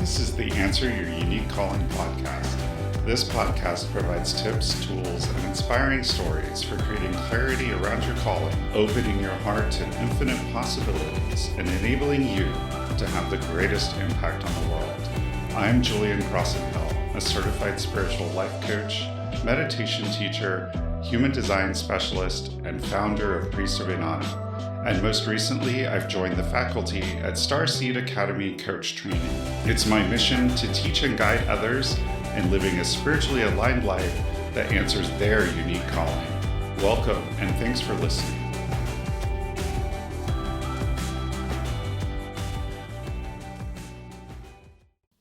This is the Answer Your Unique Calling podcast. This podcast provides tips, tools, and inspiring stories for creating clarity around your calling, opening your heart to infinite possibilities, and enabling you to have the greatest impact on the world. I'm Crosson-Hill, a certified spiritual life coach, meditation teacher, human design specialist, and founder of Priest of Inanna. And most recently, I've joined the faculty at Starseed Academy Coach Training. It's my mission to teach and guide others in living a spiritually aligned life that answers their unique calling. Welcome, and thanks for listening.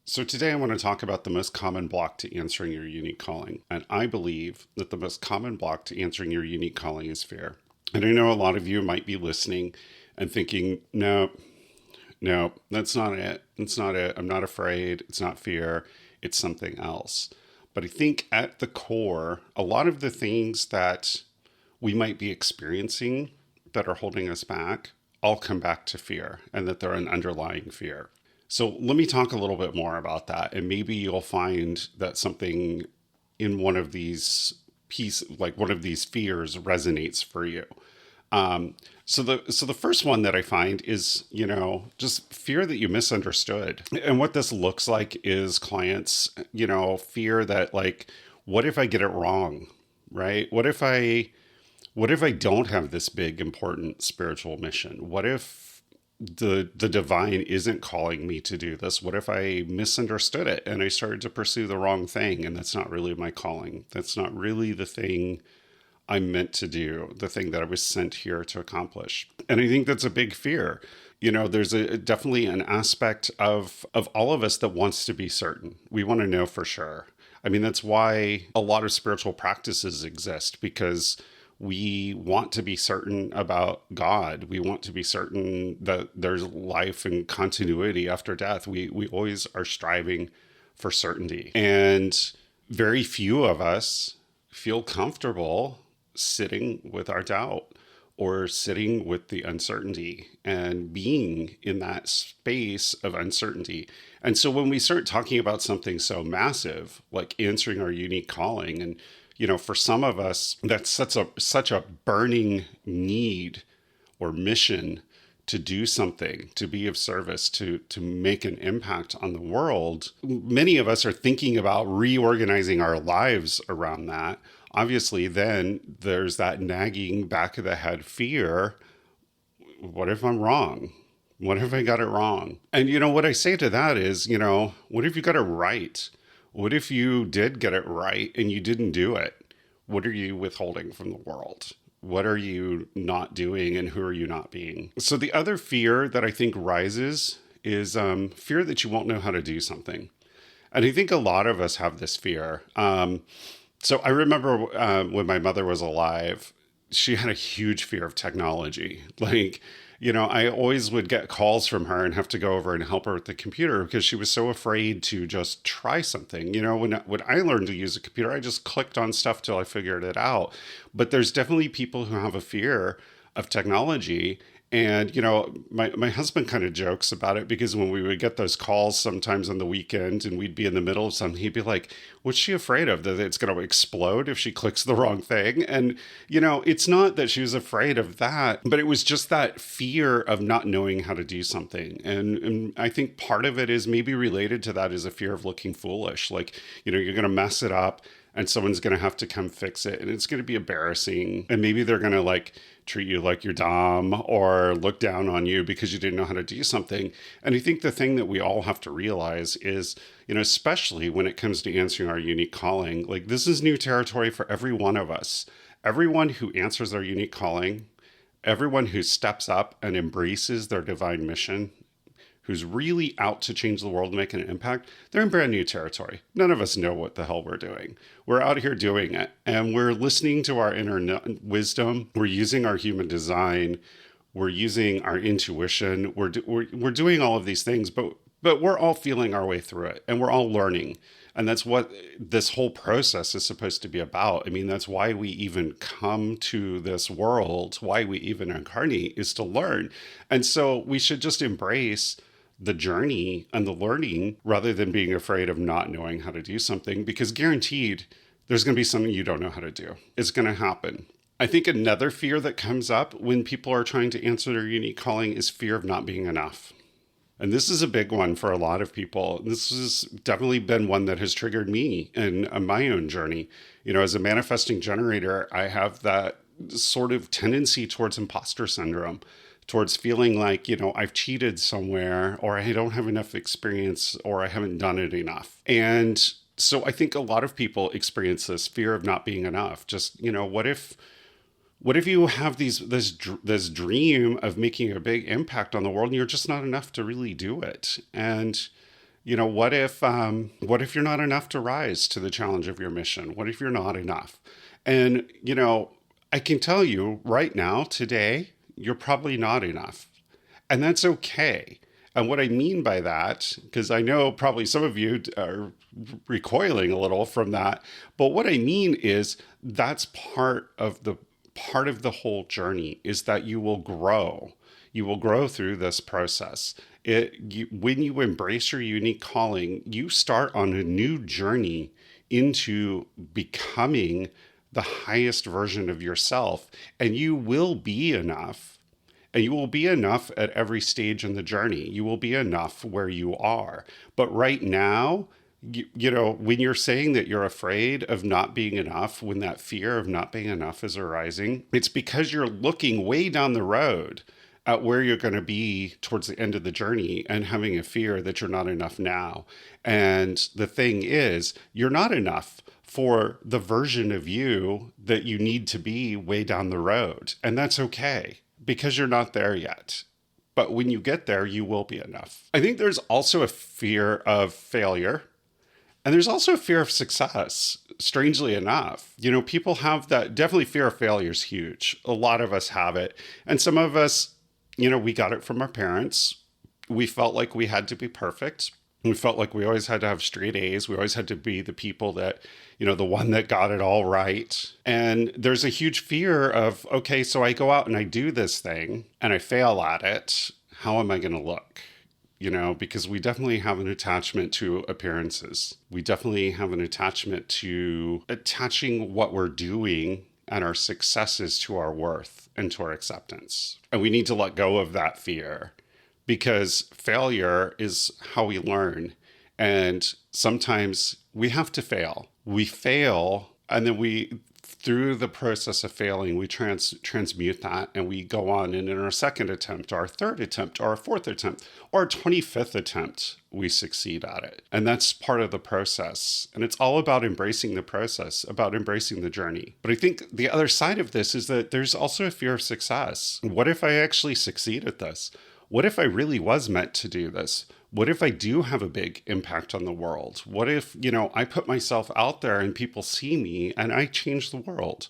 So today I want to talk about the most common block to answering your unique calling. And I believe that the most common block to answering your unique calling is fear. And I know a lot of you might be listening and thinking, no, that's not it. It's not it. I'm not afraid. It's not fear. It's something else. But I think at the core, a lot of the things that we might be experiencing that are holding us back all come back to fear, and that they're an underlying fear. So let me talk a little bit more about that. And maybe you'll find that something in one of these one of these fears resonates for you. So the first one that I find is, just fear that you misunderstood. And what this looks like is clients, fear that what if I get it wrong, right? What if I don't have this big, important spiritual mission? What if the divine isn't calling me to do this? What if I misunderstood it and I started to pursue the wrong thing, and that's not really my calling? That's not really the thing I'm meant to do, the thing that I was sent here to accomplish. And I think that's a big fear. There's definitely an aspect of all of us that wants to be certain. We want to know for sure. I mean, that's why a lot of spiritual practices exist, because we want to be certain about God. We want to be certain that there's life and continuity after death. We always are striving for certainty. And very few of us feel comfortable sitting with our doubt or sitting with the uncertainty and being in that space of uncertainty. And so when we start talking about something so massive, like answering our unique calling, and for some of us, that's such a burning need or mission to do something, to be of service, to make an impact on the world. Many of us are thinking about reorganizing our lives around that. Obviously, then there's that nagging back of the head fear. What if I'm wrong? What if I got it wrong? And what I say to that is, what if you got it right? What if you did get it right and you didn't do it? What are you withholding from the world? What are you not doing, and who are you not being? So the other fear that I think rises is fear that you won't know how to do something. And I think a lot of us have this fear. So I remember when my mother was alive, she had a huge fear of technology. I always would get calls from her and have to go over and help her with the computer because she was so afraid to just try something. When I learned to use a computer, I just clicked on stuff till I figured it out. But there's definitely people who have a fear of technology. And, my husband kind of jokes about it, because when we would get those calls sometimes on the weekend and we'd be in the middle of something, he'd be like, what's she afraid of? That it's going to explode if she clicks the wrong thing? And, it's not that she was afraid of that, but it was just that fear of not knowing how to do something. And I think part of it is maybe related to that is a fear of looking foolish. You're going to mess it up and someone's going to have to come fix it, and it's going to be embarrassing. And maybe they're going to treat you like you're dumb or look down on you because you didn't know how to do something. And I think the thing that we all have to realize is, especially when it comes to answering our unique calling, this is new territory for every one of us. Everyone who answers their unique calling, everyone who steps up and embraces their divine mission, who's really out to change the world and make an impact, they're in brand new territory. None of us know what the hell we're doing. We're out here doing it, and we're listening to our inner wisdom. We're using our human design. We're using our intuition. We're doing all of these things, but we're all feeling our way through it, and we're all learning. And that's what this whole process is supposed to be about. I mean, that's why we even come to this world, why we even incarnate, is to learn. And so we should just embrace the journey and the learning rather than being afraid of not knowing how to do something, because guaranteed there's going to be something you don't know how to do. It's going to happen. I think another fear that comes up when people are trying to answer their unique calling is fear of not being enough. And this is a big one for a lot of people. This has definitely been one that has triggered me in my own journey. As a manifesting generator, I have that sort of tendency towards imposter syndrome, towards feeling like, I've cheated somewhere, or I don't have enough experience, or I haven't done it enough. And so I think a lot of people experience this fear of not being enough. Just, what if you have this dream of making a big impact on the world and you're just not enough to really do it? And what if you're not enough to rise to the challenge of your mission? What if you're not enough? And I can tell you right now, today, you're probably not enough, and that's okay. And what I mean by that, because I know probably some of you are recoiling a little from that, but what I mean is that's part of the whole journey, is that you will grow. You will grow through this process. When you embrace your unique calling, you start on a new journey into becoming the highest version of yourself, and you will be enough. And you will be enough at every stage in the journey. You will be enough where you are. But right now, when you're saying that you're afraid of not being enough, when that fear of not being enough is arising, it's because you're looking way down the road at where you're going to be towards the end of the journey and having a fear that you're not enough now. And the thing is, you're not enough for the version of you that you need to be way down the road. And that's okay, because you're not there yet. But when you get there, you will be enough. I think there's also a fear of failure. And there's also a fear of success, strangely enough. People have that. Definitely fear of failure is huge. A lot of us have it. And some of us, we got it from our parents. We felt like we had to be perfect. We felt like we always had to have straight A's. We always had to be the people that, the one that got it all right. And there's a huge fear of, okay, so I go out and I do this thing and I fail at it. How am I going to look? Because we definitely have an attachment to appearances. We definitely have an attachment to attaching what we're doing and our successes to our worth and to our acceptance. And we need to let go of that fear, because failure is how we learn. And sometimes we have to fail. We fail, and then through the process of failing, we transmute that, and we go on. And in our second attempt, our third attempt, or our fourth attempt, or our 25th attempt, we succeed at it. And that's part of the process. And it's all about embracing the process, about embracing the journey. But I think the other side of this is that there's also a fear of success. What if I actually succeed at this? What if I really was meant to do this? What if I do have a big impact on the world? What if, I put myself out there and people see me and I change the world?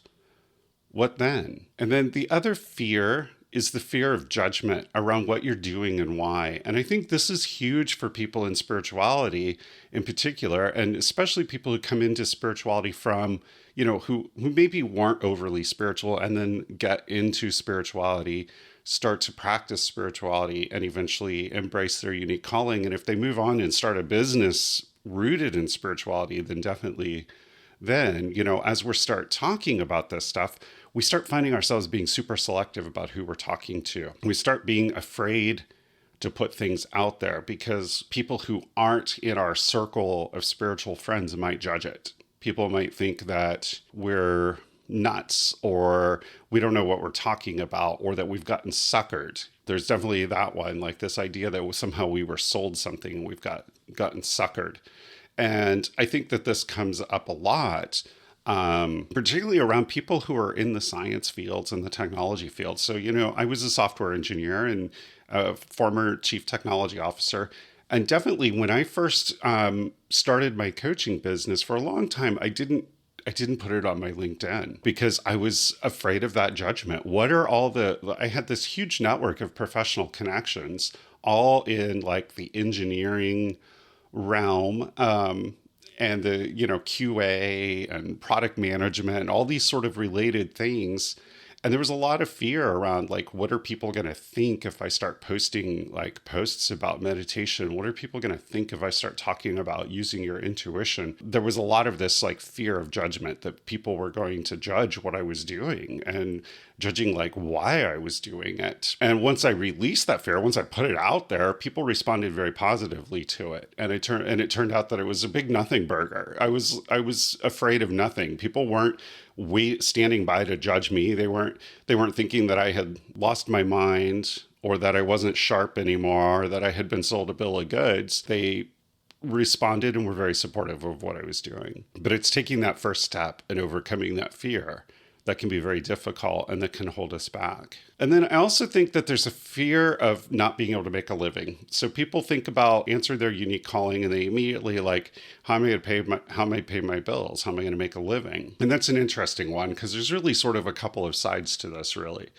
What then? And then the other fear is the fear of judgment around what you're doing and why. And I think this is huge for people in spirituality in particular, and especially people who come into spirituality from, who maybe weren't overly spiritual and then get into spirituality, start to practice spirituality, and eventually embrace their unique calling. And if they move on and start a business rooted in spirituality, then definitely as we start talking about this stuff, we start finding ourselves being super selective about who we're talking to. We start being afraid to put things out there because people who aren't in our circle of spiritual friends might judge it. People might think that we're nuts, or we don't know what we're talking about, or that we've gotten suckered. There's definitely that one, like this idea that somehow we were sold something and we've gotten suckered. And I think that this comes up a lot, particularly around people who are in the science fields and the technology fields. So, I was a software engineer and a former chief technology officer. And definitely when I first started my coaching business, for a long time, I didn't put it on my LinkedIn because I was afraid of that judgment. I had this huge network of professional connections, all in like the engineering realm, and the, QA and product management, and all these sort of related things. And there was a lot of fear around like, what are people going to think if I start posting like posts about meditation? What are people going to think if I start talking about using your intuition? There was a lot of this like fear of judgment, that people were going to judge what I was doing and judging like why I was doing it. And once I released that fear, once I put it out there, people responded very positively to it. And it turned out that it was a big nothing burger. I was afraid of nothing. People weren't standing by to judge me. They weren't thinking that I had lost my mind, or that I wasn't sharp anymore, or that I had been sold a bill of goods. They responded and were very supportive of what I was doing. But it's taking that first step and overcoming that fear that can be very difficult and that can hold us back. And then I also think that there's a fear of not being able to make a living. So people think about answer their unique calling and they immediately like, how am I going to pay my bills? How am I going to make a living? And that's an interesting one, because there's really sort of a couple of sides to this, really.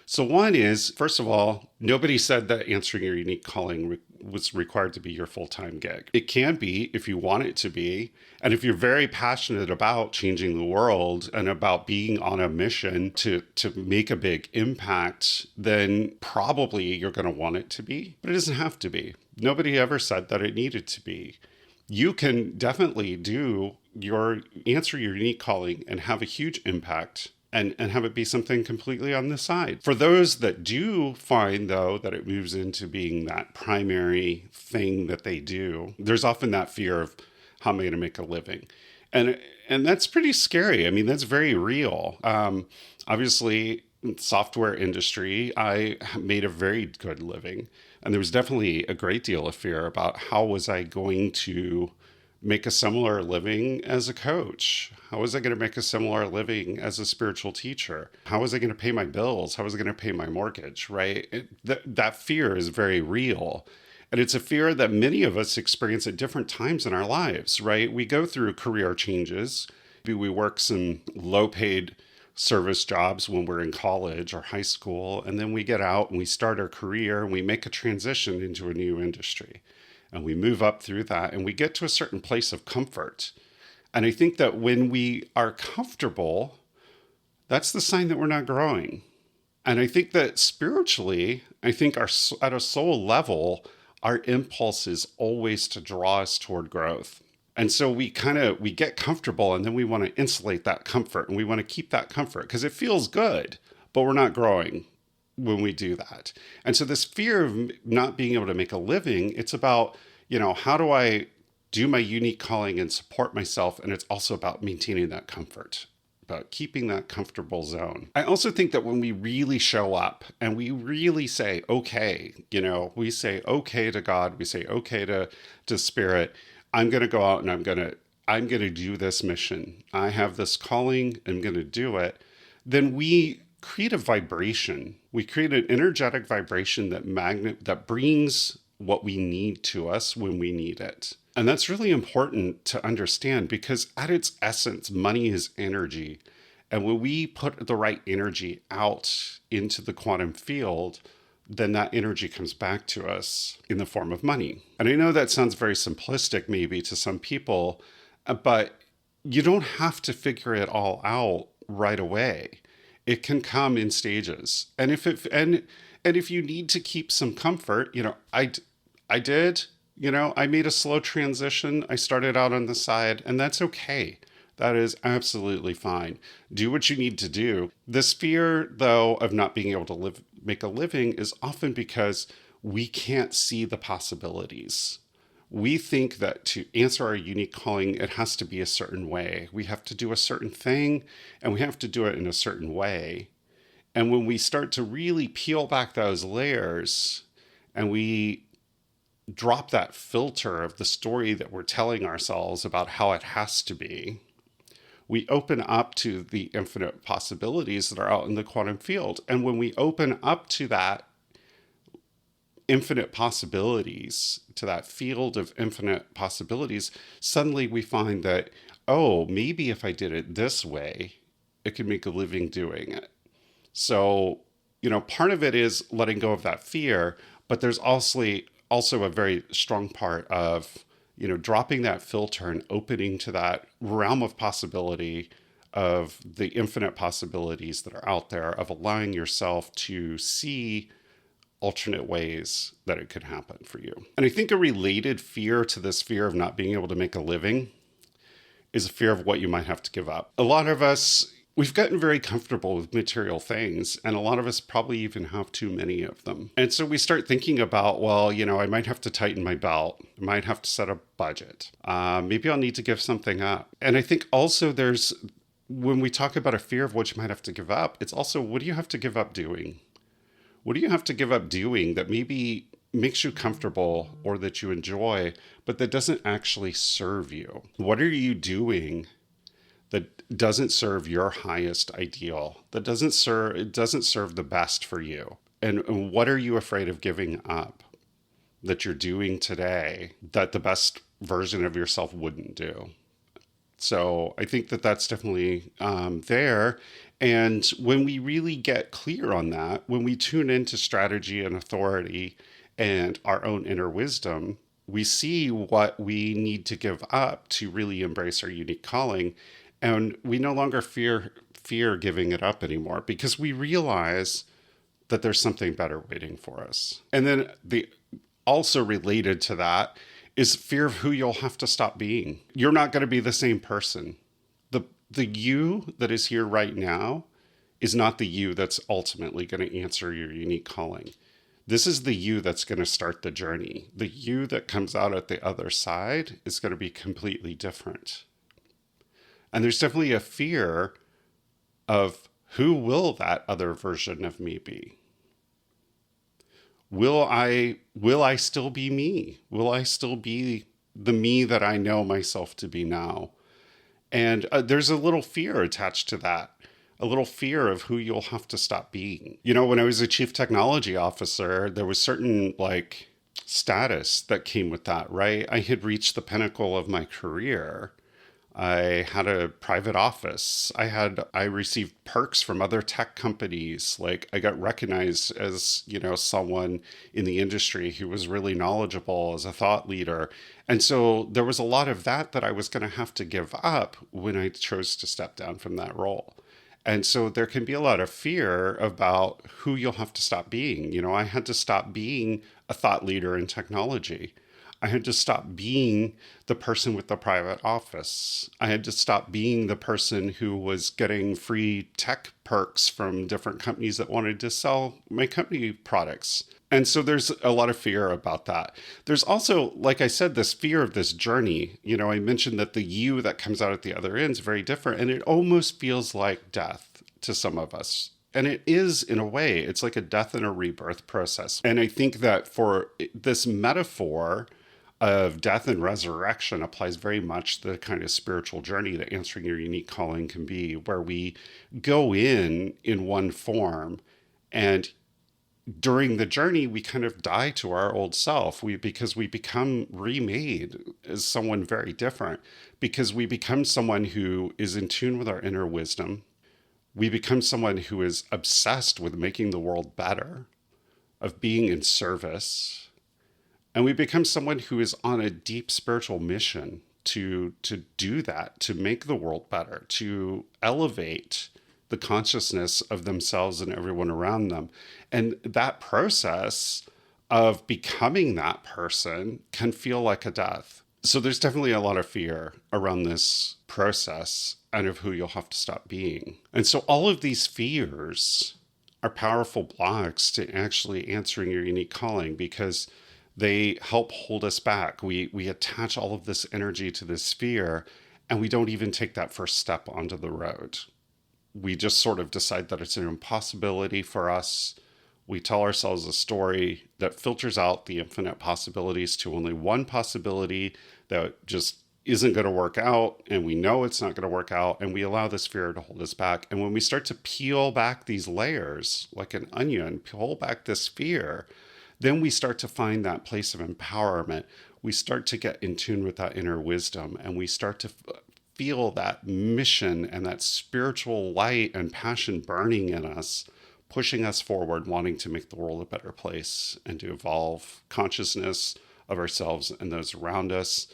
So one is, first of all, nobody said that answering your unique calling was required to be your full-time gig. It can be if you want it to be. And if you're very passionate about changing the world and about being on a mission to make a big impact, then probably you're going to want it to be. But it doesn't have to be. Nobody ever said that it needed to be. You can definitely answer your unique calling and have a huge impact and have it be something completely on the side. For those that do find, though, that it moves into being that primary thing that they do, there's often that fear of, how am I going to make a living? And that's pretty scary. I mean, that's very real. Obviously, in the software industry, I made a very good living. And there was definitely a great deal of fear about how was I going to make a similar living as a coach? How was I going to make a similar living as a spiritual teacher? How was I going to pay my bills? How was I going to pay my mortgage, right? That fear is very real. And it's a fear that many of us experience at different times in our lives, right? We go through career changes. Maybe we work some low-paid service jobs when we're in college or high school, and then we get out and we start our career and we make a transition into a new industry. And we move up through that and we get to a certain place of comfort. And I think that when we are comfortable, that's the sign that we're not growing. And I think that spiritually, at a soul level, our impulse is always to draw us toward growth. And so we get comfortable and then we want to insulate that comfort and we want to keep that comfort because it feels good, but we're not growing when we do that. And so this fear of not being able to make a living, it's about, how do I do my unique calling and support myself? And it's also about maintaining that comfort, about keeping that comfortable zone. I also think that when we really show up and we really say, okay, we say okay to God, we say okay to spirit, I'm going to go out and I'm going to do this mission. I have this calling, I'm going to do it. Then we create a vibration. We create an energetic vibration that brings what we need to us when we need it. And that's really important to understand because at its essence, money is energy. And when we put the right energy out into the quantum field, then that energy comes back to us in the form of money. And I know that sounds very simplistic maybe to some people, but you don't have to figure it all out right away. It can come in stages. And if you need to keep some comfort, I did, I made a slow transition. I started out on the side, and that's okay. That is absolutely fine. Do what you need to do. This fear, though, of not being able to make a living is often because we can't see the possibilities. We think that to answer our unique calling, it has to be a certain way. We have to do a certain thing, and we have to do it in a certain way. And when we start to really peel back those layers and we drop that filter of the story that we're telling ourselves about how it has to be, we open up to the infinite possibilities that are out in the quantum field. And when we open up to that infinite possibilities, to that field of infinite possibilities, suddenly we find that, oh, maybe if I did it this way, it could make a living doing it. So, part of it is letting go of that fear, but there's also a very strong part of, dropping that filter and opening to that realm of possibility of the infinite possibilities that are out there, of allowing yourself to see alternate ways that it could happen for you. And I think a related fear to this fear of not being able to make a living is a fear of what you might have to give up. A lot of us, we've gotten very comfortable with material things, and a lot of us probably even have too many of them. And so we start thinking about, well, I might have to tighten my belt. I might have to set a budget. Maybe I'll need to give something up. And I think also when we talk about a fear of what you might have to give up, it's also, what do you have to give up doing? What do you have to give up doing that maybe makes you comfortable or that you enjoy, but that doesn't actually serve you? What are you doing that doesn't serve your highest ideal, that doesn't serve the best for you? And what are you afraid of giving up that you're doing today that the best version of yourself wouldn't do? So I think that that's definitely there. And when we really get clear on that, when we tune into strategy and authority and our own inner wisdom, we see what we need to give up to really embrace our unique calling. And we no longer fear giving it up anymore, because we realize that there's something better waiting for us. And then also related to that is fear of who you'll have to stop being. You're not going to be the same person. The you that is here right now is not the you that's ultimately going to answer your unique calling. This is the you that's going to start the journey. The you that comes out at the other side is going to be completely different. And there's definitely a fear of, who will that other version of me be? Will I still be me? Will I still be the me that I know myself to be now? And there's a little fear attached to that, a little fear of who you'll have to stop being. When I was a chief technology officer, there was certain status that came with that, right? I had reached the pinnacle of my career. I had a private office. I received perks from other tech companies. I got recognized as, someone in the industry who was really knowledgeable, as a thought leader. And so there was a lot of that I was going to have to give up when I chose to step down from that role. And so there can be a lot of fear about who you'll have to stop being. I had to stop being a thought leader in technology. I had to stop being the person with the private office. I had to stop being the person who was getting free tech perks from different companies that wanted to sell my company products. And so there's a lot of fear about that. There's also, like I said, this fear of this journey. I mentioned that the you that comes out at the other end is very different, and it almost feels like death to some of us. And it is, in a way, it's like a death and a rebirth process. And I think that for this metaphor of death and resurrection applies very much to the kind of spiritual journey that answering your unique calling can be, where we go in one form, and during the journey we kind of die to our old self, because we become remade as someone very different, because we become someone who is in tune with our inner wisdom. We become someone who is obsessed with making the world better, of being in service. And we become someone who is on a deep spiritual mission to do that, to make the world better, to elevate the consciousness of themselves and everyone around them. And that process of becoming that person can feel like a death. So there's definitely a lot of fear around this process and of who you'll have to stop being. And so all of these fears are powerful blocks to actually answering your unique calling, because they help hold us back. We attach all of this energy to this fear, and we don't even take that first step onto the road. We just sort of decide that it's an impossibility for us. We tell ourselves a story that filters out the infinite possibilities to only one possibility that just isn't going to work out, and we know it's not going to work out, and we allow this fear to hold us back. And when we start to peel back these layers like an onion, peel back this fear, then we start to find that place of empowerment. We start to get in tune with that inner wisdom, and we start to feel that mission and that spiritual light and passion burning in us, pushing us forward, wanting to make the world a better place and to evolve consciousness of ourselves and those around us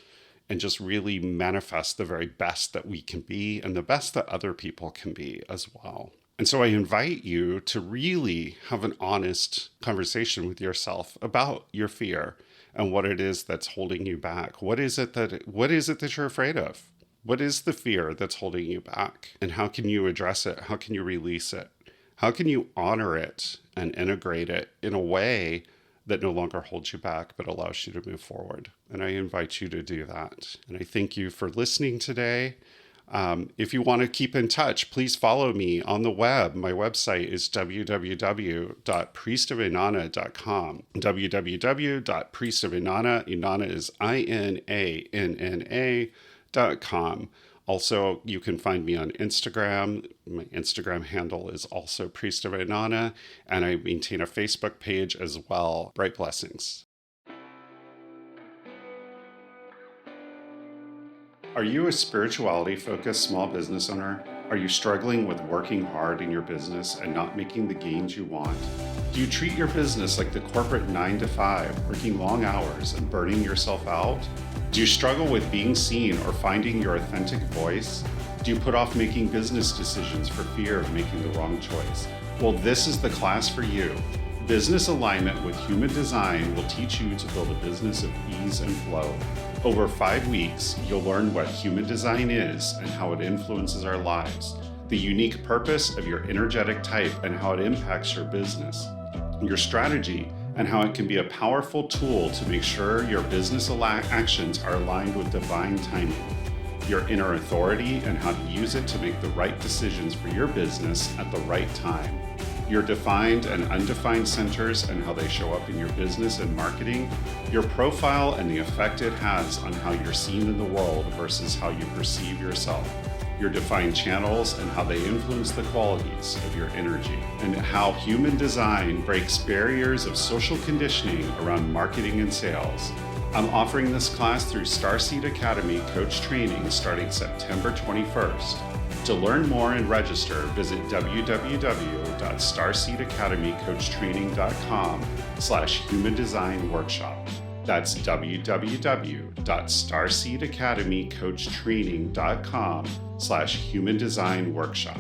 and just really manifest the very best that we can be and the best that other people can be as well. And so I invite you to really have an honest conversation with yourself about your fear and what it is that's holding you back. What is it that you're afraid of? What is the fear that's holding you back? And how can you address it? How can you release it? How can you honor it and integrate it in a way that no longer holds you back, but allows you to move forward? And I invite you to do that. And I thank you for listening today. If you want to keep in touch, please follow me on the web. My website is www.priestofinanna.com. www.priestofinanna. Inanna is INANNA.com. Also, you can find me on Instagram. My Instagram handle is also Priest of Inanna, and I maintain a Facebook page as well. Bright blessings. Are you a spirituality-focused small business owner? Are you struggling with working hard in your business and not making the gains you want? Do you treat your business like the corporate 9-to-5, working long hours and burning yourself out? Do you struggle with being seen or finding your authentic voice? Do you put off making business decisions for fear of making the wrong choice? Well, this is the class for you. Business alignment with human design will teach you to build a business of ease and flow. Over 5 weeks, you'll learn what human design is and how it influences our lives, the unique purpose of your energetic type and how it impacts your business, your strategy, and how it can be a powerful tool to make sure your business actions are aligned with divine timing, your inner authority and how to use it to make the right decisions for your business at the right time, your defined and undefined centers and how they show up in your business and marketing, your profile and the effect it has on how you're seen in the world versus how you perceive yourself, your defined channels and how they influence the qualities of your energy, and how human design breaks barriers of social conditioning around marketing and sales. I'm offering this class through Starseed Academy Coach Training starting September 21st. To learn more and register, visit www.starseedacademycoachtraining.com/human design workshop. That's www.starseedacademycoachtraining.com/human design workshop.